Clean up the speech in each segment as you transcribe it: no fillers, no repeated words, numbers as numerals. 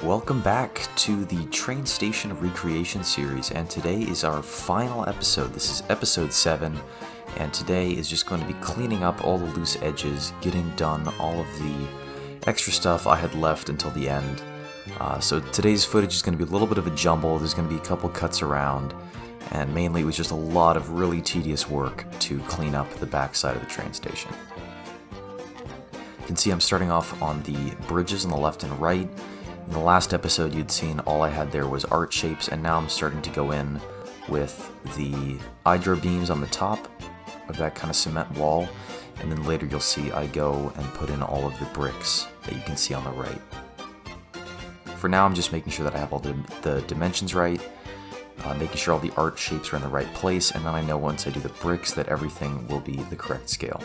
Welcome back to the train station recreation series, and today is our final episode. This is episode 7, and today is just going to be cleaning up all the loose edges, getting done all of the extra stuff I had left until the end. So today's footage is going to be a little bit of a jumble. There's going to be a couple cuts around, and mainly it was just a lot of really tedious work to clean up the backside of the train station. You can see I'm starting off on the bridges on the left and right. In the last episode you'd seen all I had there was art shapes, and now I'm starting to go in with the hydro beams on the top of that kind of cement wall, and then later you'll see I go and put in all of the bricks that you can see on the right. For now I'm just making sure that I have all the dimensions right, making sure all the art shapes are in the right place, and then I know once I do the bricks that everything will be the correct scale.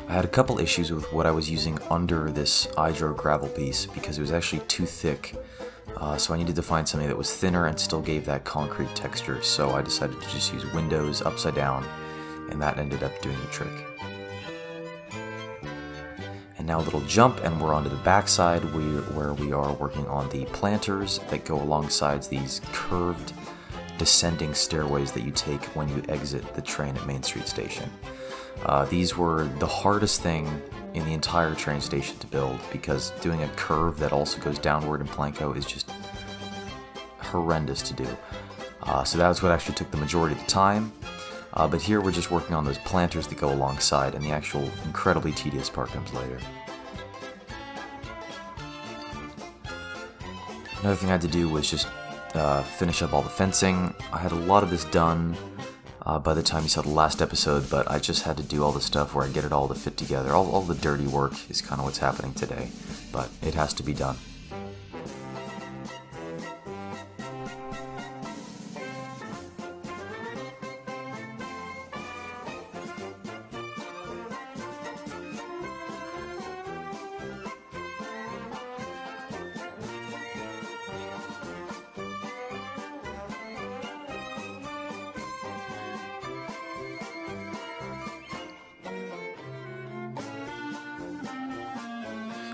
I had a couple issues with what I was using under this hydro gravel piece because it was actually too thick, so I needed to find something that was thinner and still gave that concrete texture, so I decided to just use windows upside down, and that ended up doing the trick. And now a little jump, and we're onto the backside where we are working on the planters that go alongside these curved descending stairways that you take when you exit the train at Main Street Station. These were the hardest thing in the entire train station to build because doing a curve that also goes downward in Planko is just horrendous to do. So that was what actually took the majority of the time. But here we're just working on those planters that go alongside, and the actual incredibly tedious part comes later. Another thing I had to do was just finish up all the fencing. I had a lot of this done by the time you saw the last episode, but I just had to do all the stuff where I get it all to fit together. All the dirty work is kind of what's happening today, but it has to be done.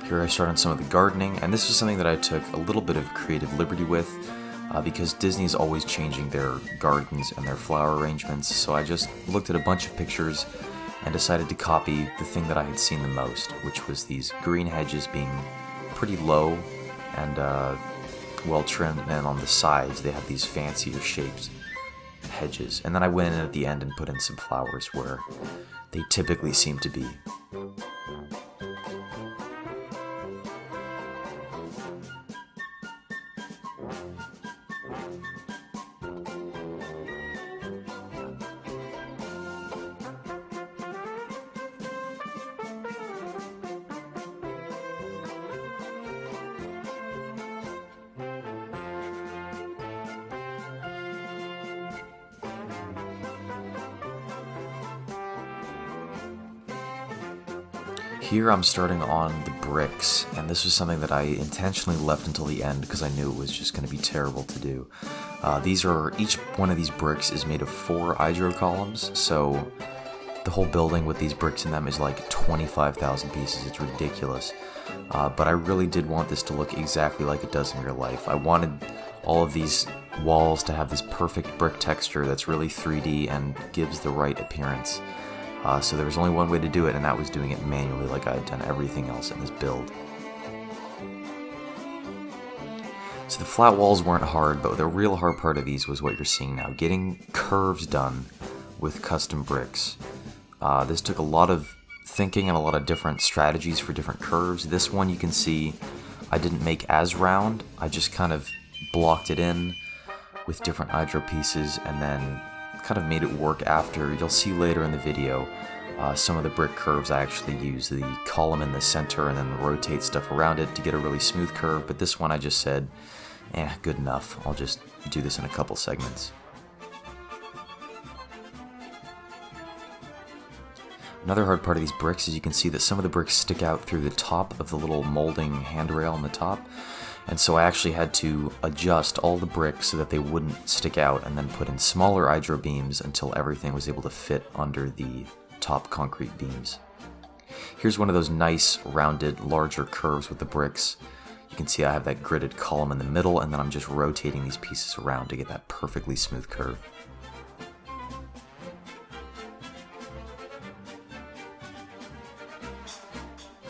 Here I start on some of the gardening, and this was something that I took a little bit of creative liberty with because Disney is always changing their gardens and their flower arrangements, so I just looked at a bunch of pictures and decided to copy the thing that I had seen the most, which was these green hedges being pretty low and well trimmed, and then on the sides they have these fancier shaped hedges. And then I went in at the end and put in some flowers where they typically seem to be. Here I'm starting on the bricks, and this was something that I intentionally left until the end because I knew it was just going to be terrible to do. Each one of these bricks is made of 4 hydro columns, so the whole building with these bricks in them is like 25,000 pieces. It's ridiculous. But I really did want this to look exactly like it does in real life. I wanted all of these walls to have this perfect brick texture that's really 3D and gives the right appearance. So there was only one way to do it, and that was doing it manually like I had done everything else in this build. So the flat walls weren't hard, but the real hard part of these was what you're seeing now, getting curves done with custom bricks. This took a lot of thinking and a lot of different strategies for different curves. This one you can see I didn't make as round, I just kind of blocked it in with different hydro pieces and then kind of made it work after. You'll see later in the video some of the brick curves I actually use the column in the center and then rotate stuff around it to get a really smooth curve, but this one I just said, good enough, I'll just do this in a couple segments. Another hard part of these bricks is you can see that some of the bricks stick out through the top of the little molding handrail on the top, and so I actually had to adjust all the bricks so that they wouldn't stick out and then put in smaller hydro beams until everything was able to fit under the top concrete beams. Here's one of those nice, rounded, larger curves with the bricks. You can see I have that gridded column in the middle, and then I'm just rotating these pieces around to get that perfectly smooth curve.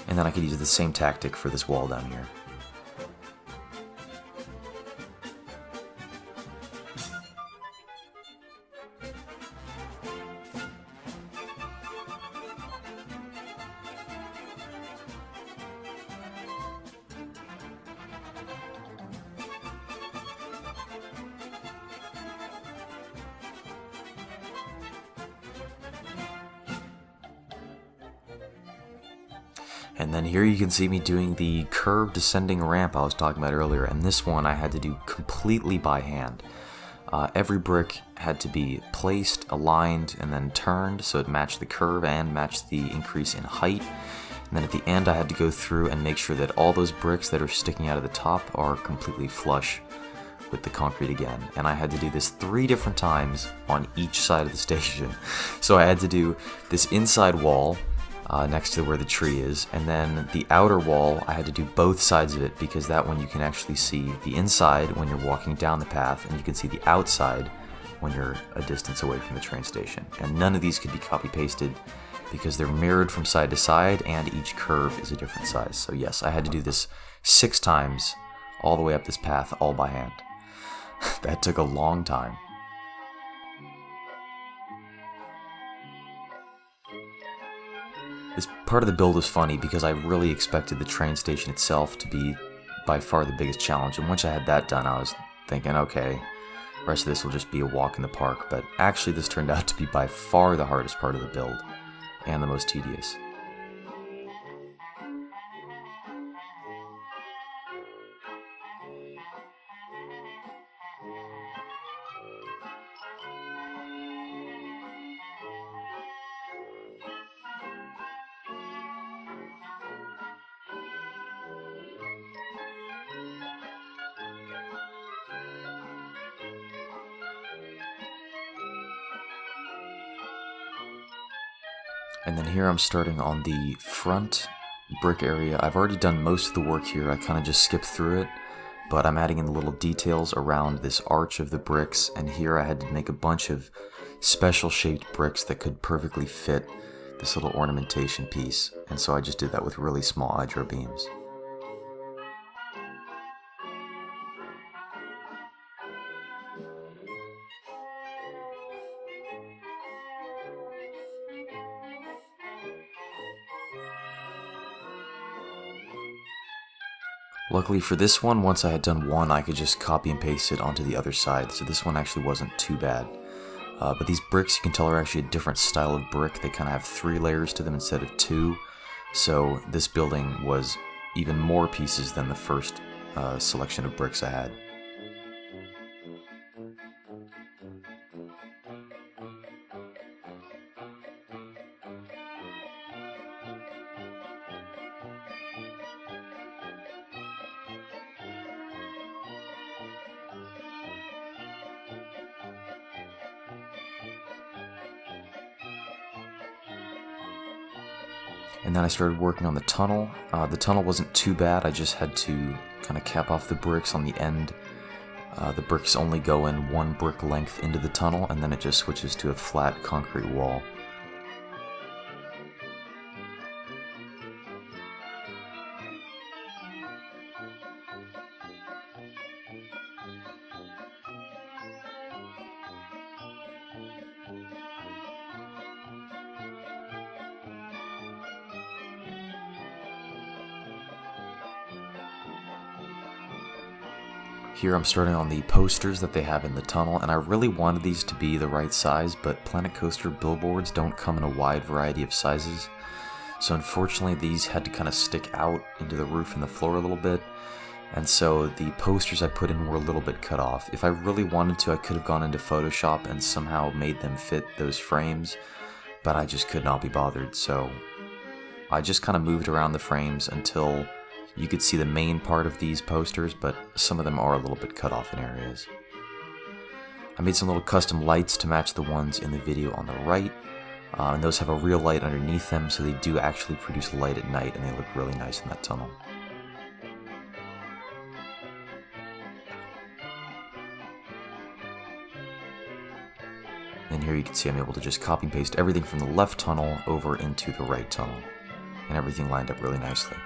And then I could use the same tactic for this wall down here. And then here you can see me doing the curved descending ramp I was talking about earlier, and this one I had to do completely by hand. Every brick had to be placed, aligned, and then turned so it matched the curve and matched the increase in height. And then at the end I had to go through and make sure that all those bricks that are sticking out of the top are completely flush with the concrete again. And I had to do this 3 different times on each side of the station. So I had to do this inside wall next to where the tree is, and then the outer wall I had to do both sides of it, because that one you can actually see the inside when you're walking down the path, and you can see the outside when you're a distance away from the train station. And none of these could be copy pasted because they're mirrored from side to side and each curve is a different size. So yes, I had to do this 6 times all the way up this path, all by hand. That took a long time. This part of the build was funny because I really expected the train station itself to be by far the biggest challenge, and once I had that done I was thinking, okay, the rest of this will just be a walk in the park, but actually this turned out to be by far the hardest part of the build, and the most tedious. And then here I'm starting on the front brick area. I've already done most of the work here, I kind of just skipped through it, but I'm adding in the little details around this arch of the bricks, and here I had to make a bunch of special shaped bricks that could perfectly fit this little ornamentation piece, and so I just did that with really small hydro beams. Luckily for this one, once I had done one, I could just copy and paste it onto the other side, so this one actually wasn't too bad. But these bricks, you can tell, are actually a different style of brick. They kind of have 3 layers to them instead of 2, so this building was even more pieces than the first selection of bricks I had. And then I started working on the tunnel. The tunnel wasn't too bad, I just had to kind of cap off the bricks on the end. The bricks only go in 1 brick length into the tunnel, and then it just switches to a flat concrete wall. Here I'm starting on the posters that they have in the tunnel, and I really wanted these to be the right size, but Planet Coaster billboards don't come in a wide variety of sizes, so unfortunately these had to kind of stick out into the roof and the floor a little bit, and so the posters I put in were a little bit cut off. If I really wanted to, I could have gone into Photoshop and somehow made them fit those frames, but I just could not be bothered, so I just kind of moved around the frames until you could see the main part of these posters, but some of them are a little bit cut off in areas. I made some little custom lights to match the ones in the video on the right, And those have a real light underneath them, so they do actually produce light at night, and they look really nice in that tunnel. And here you can see I'm able to just copy and paste everything from the left tunnel over into the right tunnel, and everything lined up really nicely.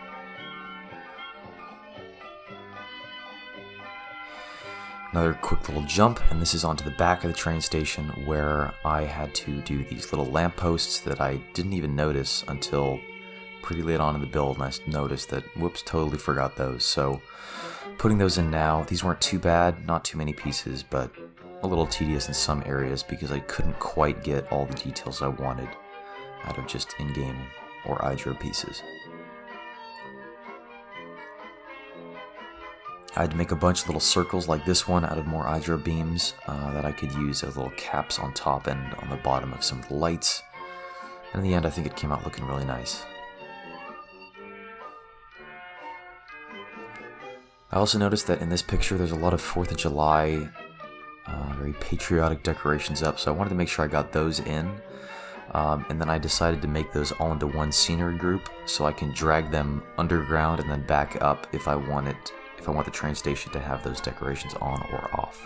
Another quick little jump, and this is onto the back of the train station where I had to do these little lampposts that I didn't even notice until pretty late on in the build, and I noticed that, whoops, totally forgot those. So putting those in now, these weren't too bad, not too many pieces, but a little tedious in some areas because I couldn't quite get all the details I wanted out of just in-game or iDro pieces. I had to make a bunch of little circles like this one out of more iDro beams that I could use as little caps on top and on the bottom of some of the lights. And in the end, I think it came out looking really nice. I also noticed that in this picture there's a lot of 4th of July, very patriotic decorations up, so I wanted to make sure I got those in. And then I decided to make those all into one scenery group so I can drag them underground and then back up if I want the train station to have those decorations on or off.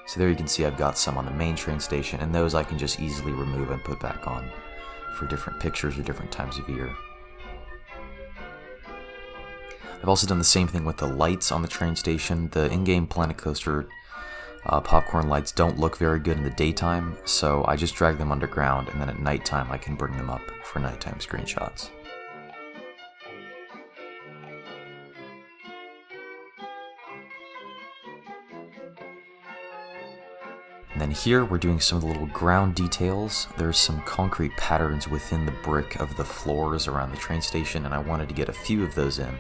So there you can see I've got some on the main train station, and those I can just easily remove and put back on for different pictures or different times of year. I've also done the same thing with the lights on the train station. The in-game Planet Coaster popcorn lights don't look very good in the daytime, so I just drag them underground, and then at nighttime I can bring them up for nighttime screenshots. And then here we're doing some of the little ground details. There's some concrete patterns within the brick of the floors around the train station, and I wanted to get a few of those in.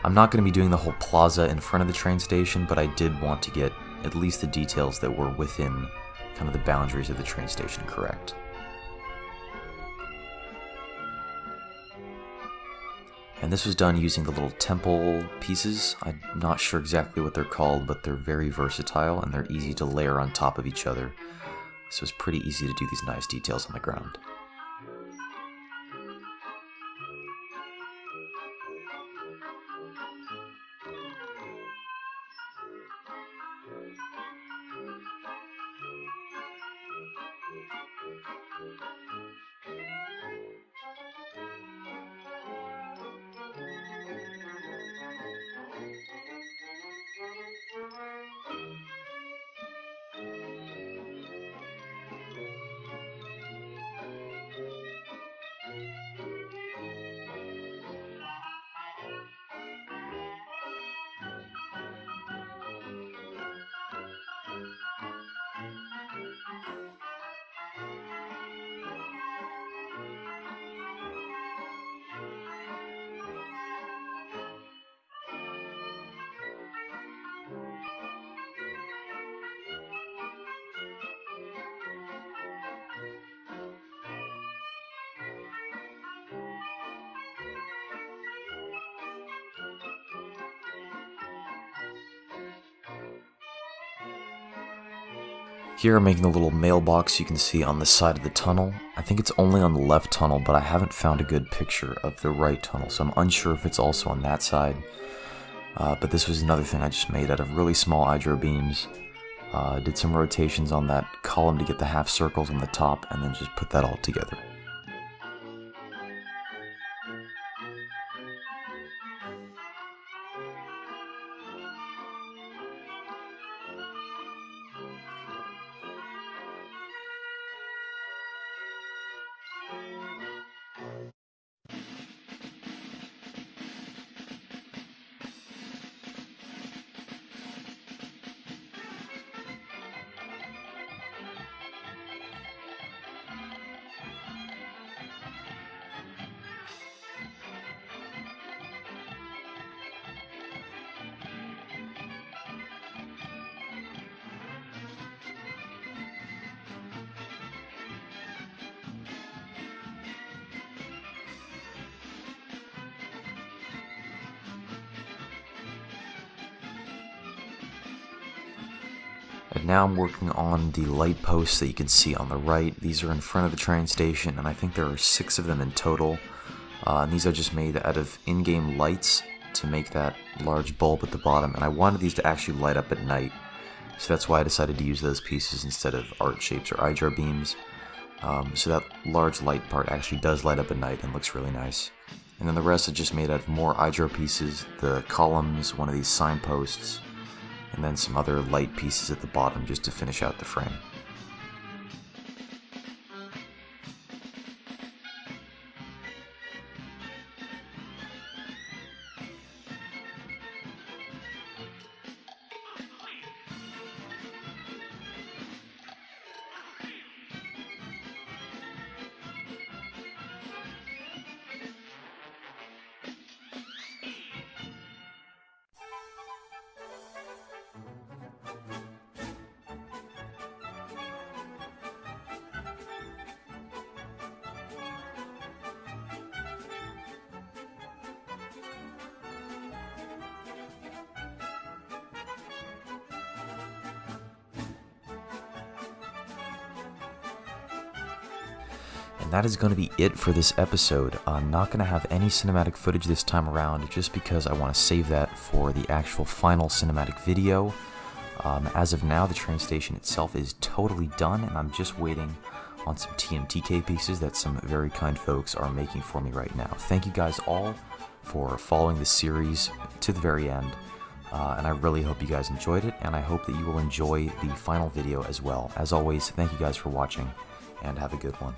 I'm not going to be doing the whole plaza in front of the train station, but I did want to get at least the details that were within kind of the boundaries of the train station correct. And this was done using the little temple pieces. I'm not sure exactly what they're called, but they're very versatile and they're easy to layer on top of each other. So it's pretty easy to do these nice details on the ground. Here I'm making a little mailbox you can see on the side of the tunnel. I think it's only on the left tunnel, but I haven't found a good picture of the right tunnel, so I'm unsure if it's also on that side. But this was another thing I just made out of really small iDro beams. Did some rotations on that column to get the half circles on the top, and then just put that all together. And now I'm working on the light posts that you can see on the right. These are in front of the train station, and I think there are 6 of them in total. And these are just made out of in-game lights to make that large bulb at the bottom, and I wanted these to actually light up at night. So that's why I decided to use those pieces instead of art shapes or hydro beams. So that large light part actually does light up at night and looks really nice. And then the rest are just made out of more hydro pieces, the columns, one of these signposts, and then some other light pieces at the bottom just to finish out the frame. And that is going to be it for this episode. I'm not going to have any cinematic footage this time around just because I want to save that for the actual final cinematic video. As of now, the train station itself is totally done, and I'm just waiting on some TMTK pieces that some very kind folks are making for me right now. Thank you guys all for following this series to the very end, and I really hope you guys enjoyed it, and I hope that you will enjoy the final video as well. As always, thank you guys for watching, and have a good one.